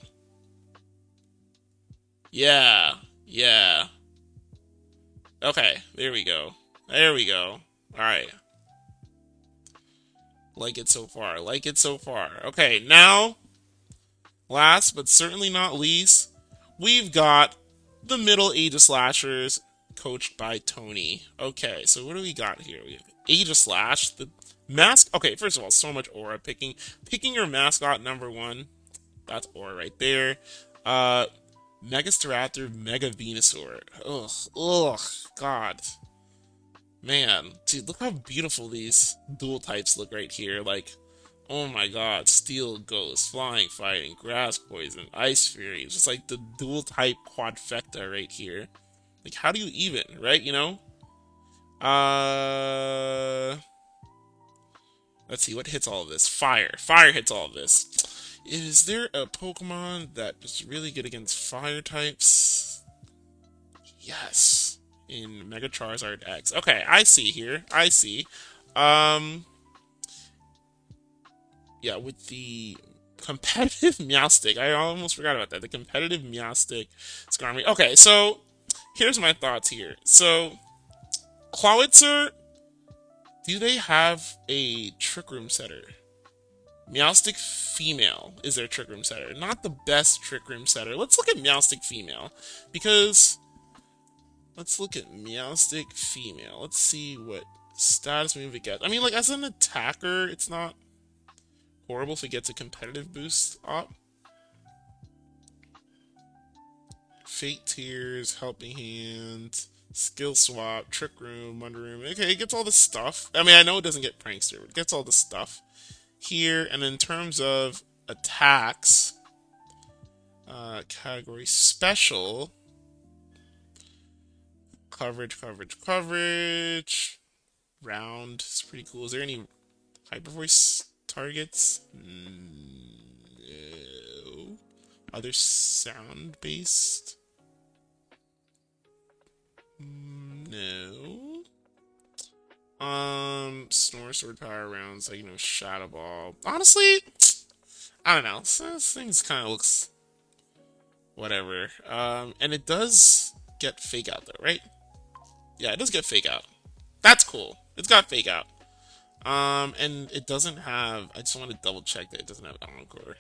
Yeah, yeah. Okay, there we go. There we go. Alright. Like it so far. Like it so far. Okay, now, last but certainly not least, we've got the Middle Aegislashers coached by Tony. Okay, so what do we got here? We have Aegislash, the mask. Okay, first of all, so much aura picking. Picking your mascot number one. That's aura right there. Megastaraptor, Mega Venusaur. Ugh, ugh, God. Man, dude, look how beautiful these dual types look right here. Like, oh my god, Steel Ghost, Flying Fighting, Grass Poison, Ice Fury. It's just like the dual type quadfecta right here. Like, how do you even, right? Let's see, what hits all of this? Fire. Fire hits all of this. Is there a Pokemon that is really good against fire types? Yes. In Mega Charizard X. Okay, I see here. I see. Um, yeah, with the competitive Meowstic. I almost forgot about that. The competitive Meowstic Skarmory. Okay, so here's my thoughts here. So Clawitzer, do they have a Trick Room setter? Meowstic female is their Trick Room setter. Not the best Trick Room setter. Let's look at Meowstic female. Because, let's look at Meowstic female. Let's see what status move it gets. I mean, like, as an attacker, it's not horrible if it gets a competitive boost up. Fate Tears, Helping Hand, Skill Swap, Trick Room, Wonder Room. Okay, it gets all the stuff. I mean, I know it doesn't get Prankster, but it gets all the stuff here. And in terms of attacks, category special, coverage. Round is pretty cool. Is there any Hyper Voice targets? No. Other sound based? No. Snore, Sword Power rounds, like, Shadow Ball. Honestly, I don't know. This thing kind of looks whatever. And it does get Fake Out though, right? Yeah, it does get Fake Out. That's cool. It's got Fake Out. And it doesn't have. I just want to double check that it doesn't have Encore.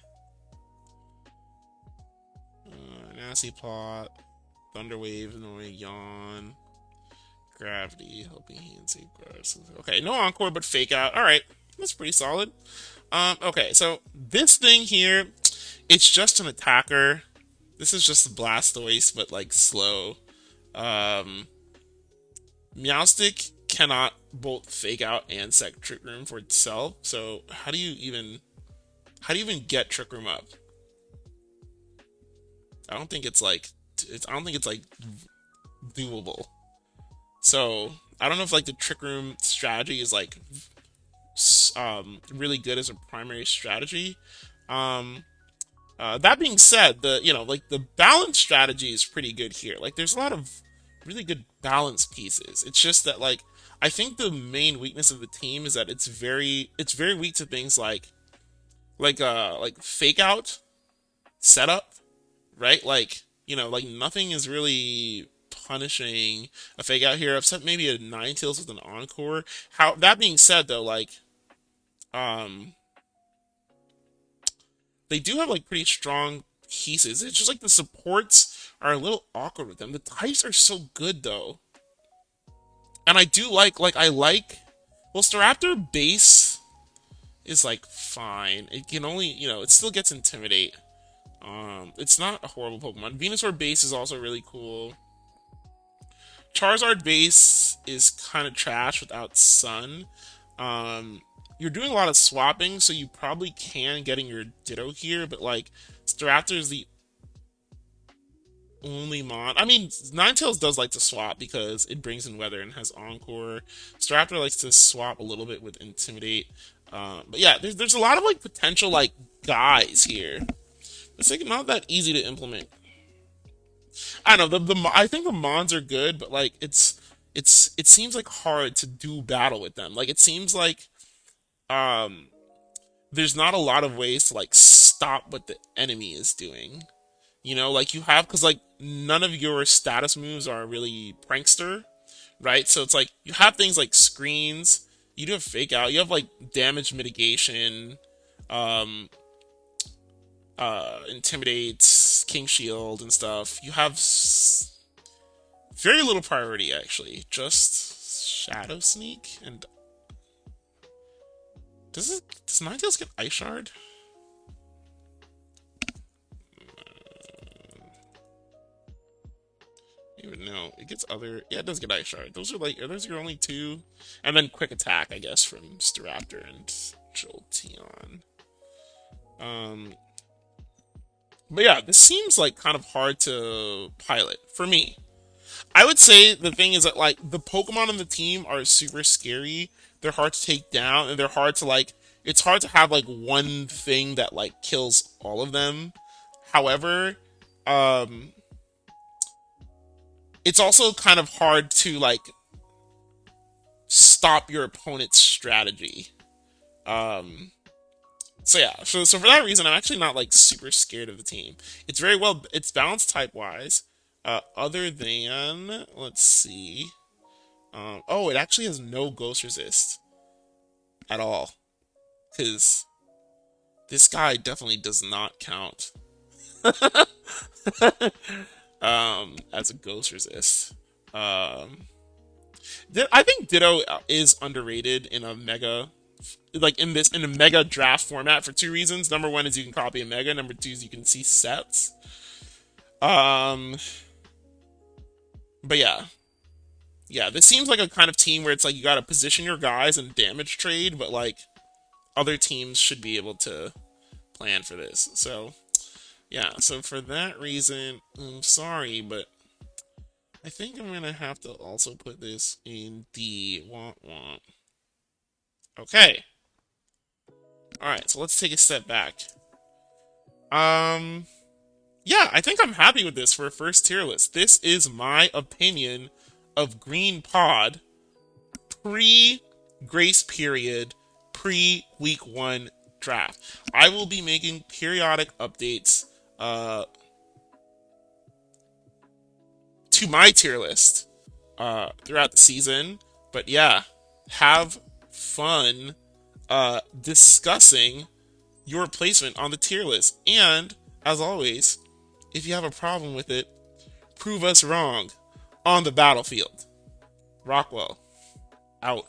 Nasty Plot, Thunderwave, Yawn, Gravity, Helping Hand, Save Grass. Okay, no Encore, but Fake Out. Alright, that's pretty solid. Okay, so this thing here, it's just an attacker. This is just a Blastoise, but like slow. Meowstic cannot both Fake Out and set Trick Room for itself. So how do you even get Trick Room up? I don't think it's like doable. So I don't know if like the Trick Room strategy is like really good as a primary strategy. That being said, the balance strategy is pretty good here. Like there's a lot of really good balance pieces. It's just that like I think the main weakness of the team is that it's very weak to things like Fake Out setup, right? Like, like nothing is really punishing a Fake Out here, except maybe a Ninetales with an Encore. How that being said though, like um they do have like pretty strong pieces. It's just like the supports are a little awkward with them. The types are so good though. And I do well, Staraptor base is like fine. It can only, it still gets Intimidate. It's not a horrible Pokemon. Venusaur base is also really cool. Charizard base is kind of trash without Sun. You're doing a lot of swapping, so you probably can getting your Ditto here, but like Staraptor is the only mon. I mean, Ninetales does like to swap because it brings in Weather and has Encore. Staraptor likes to swap a little bit with Intimidate. But yeah, there's a lot of like potential like guys here. It's like not that easy to implement. I don't know. I think the mons are good, but like it seems like hard to do battle with them. Like it seems like um there's not a lot of ways to like stop what the enemy is doing. Like you have because like none of your status moves are really prankster, right? So it's like you have things like screens. You do have Fake Out. You have like damage mitigation. Um, Intimidates, King Shield, and stuff. You have very little priority, actually. Just Shadow Sneak, and does Ninetales get Ice Shard? Even no, it gets other. Yeah, it does get Ice Shard. Are those your only two? And then Quick Attack, I guess, from Staraptor and Jolteon. Um, but yeah, this seems like kind of hard to pilot for me. I would say the thing is that like the Pokemon on the team are super scary. They're hard to take down, and they're hard to like. It's hard to have like one thing that like kills all of them. However, um, it's also kind of hard to like stop your opponent's strategy. Um, So yeah, so for that reason, I'm actually not like super scared of the team. It's very well, it's balanced type wise. Other than, let's see. Oh, it actually has no ghost resist at all. Because this guy definitely does not count as a ghost resist. Um, I think Ditto is underrated in a mega, like in a mega draft format for two reasons. Number one is you can copy a mega. Number two is you can see sets. Um, but yeah, this seems like a kind of team where it's like you got to position your guys and damage trade, but like other teams should be able to plan for this. So yeah, so for that reason, I'm sorry, but I think I'm gonna have to also put this in the want want. Okay. Alright, so let's take a step back. Um yeah, I think I'm happy with this for a first tier list. This is my opinion of Green Pod pre grace period, pre week 1 draft. I will be making periodic updates to my tier list throughout the season. But yeah, have fun discussing your placement on the tier list. And as always, if you have a problem with it, prove us wrong on the battlefield. Rockwell, out.